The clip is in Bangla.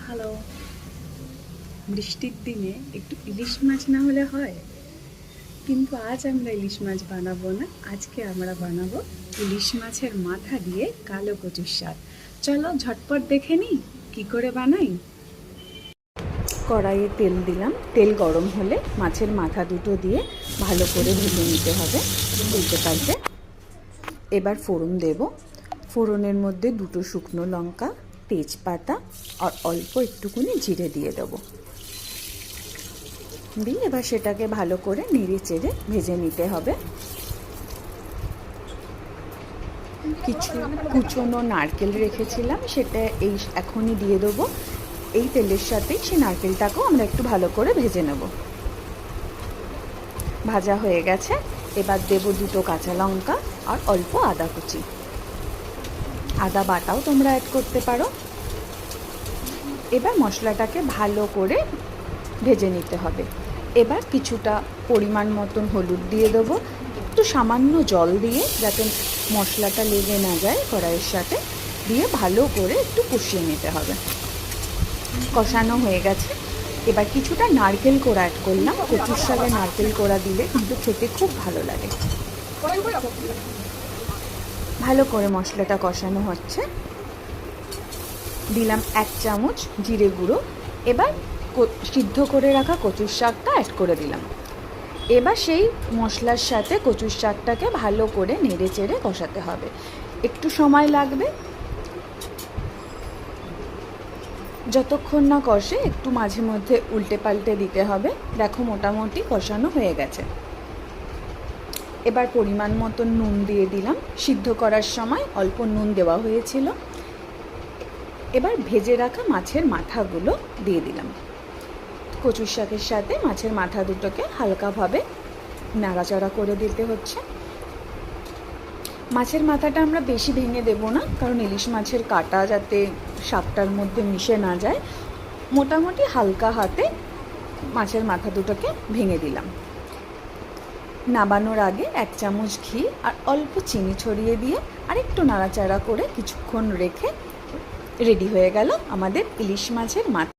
হ্যালো। বৃষ্টির দিনে একটু ইলিশ মাছ না হলে হয়? কিন্তু আজ আমরা ইলিশ মাছ বানাবো না, আজকে আমরা বানাবো ইলিশ মাছের মাথা দিয়ে কালো কচুর শাক। চলো ঝটপট দেখে নিই কি করে বানাই। কড়াইয়ে তেল দিলাম, তেল গরম হলে মাছের মাথা দুটো দিয়ে ভালো করে ভেজে নিতে হবে উল্টে পাল্টে। এবার ফোড়ন দেব, ফোড়নের মধ্যে দুটো শুকনো লঙ্কা, তেজপাতা আর অল্প একটুকুনি জিরে দিয়ে দেবো। দিয়ে এবার সেটাকে ভালো করে নেড়ে চেড়ে ভেজে নিতে হবে। কিছু কুচনো নারকেল রেখেছিলাম, সেটা এখনই দিয়ে দেবো। এই তেলের সাথেই সেই নারকেলটাকেও আমরা একটু ভালো করে ভেজে নেব। ভাজা হয়ে গেছে, এবার দেব দুটো কাঁচা লঙ্কা আর অল্প আদা কুচি। আদা বাটাও তোমরা অ্যাড করতে পারো। এবার মশলাটাকে ভালো করে ভেজে নিতে হবে। এবার কিছুটা পরিমাণ মতন হলুদ দিয়ে দেবো, একটু সামান্য জল দিয়ে যাতে মশলাটা লেগে না যায় কড়াইয়ের সাথে, দিয়ে ভালো করে একটু কষিয়ে নিতে হবে। কষানো হয়ে গেছে, এবার কিছুটা নারকেল কোড়া অ্যাড করলাম। কচুর শাকে নারকেল কোড়া দিলে কিন্তু খেতে খুব ভালো লাগে। ভালো করে মশলাটা কষানো হচ্ছে, দিলাম 1 চামচ জিরে গুঁড়ো। এবার সিদ্ধ করে রাখা কচুর শাকটা অ্যাড করে দিলাম। এবার সেই মশলার সাথে কচুর শাকটাকে ভালো করে নেড়ে চেড়ে কষাতে হবে, একটু সময় লাগবে। যতক্ষণ না কষে একটু মাঝে মধ্যে উল্টে পাল্টে দিতে হবে। দেখো মোটামুটি কষানো হয়ে গেছে। এবার পরিমাণ মতন নুন দিয়ে দিলাম, সিদ্ধ করার সময় অল্প নুন দেওয়া হয়েছিল। এবার ভেজে রাখা মাছের মাথাগুলো দিয়ে দিলাম। কচুর শাকের সাথে মাছের মাথা দুটোকে হালকাভাবে নাড়াচাড়া করে দিতে হচ্ছে। মাছের মাথাটা আমরা বেশি ভেঙে দেব না, কারণ ইলিশ মাছের কাঁটা যাতে শাকটার মধ্যে মিশে না যায়। মোটামুটি হালকা হাতে মাছের মাথা দুটোকে ভেঙে দিলাম। নাবানোর আগে 1 চামচ ঘি আর অল্প চিনি ছড়িয়ে দিয়ে আর একটু নাড়াচাড়া করে কিছুক্ষণ রেখে রেডি হয়ে গেল আমাদের ইলিশ মাছের মাথা।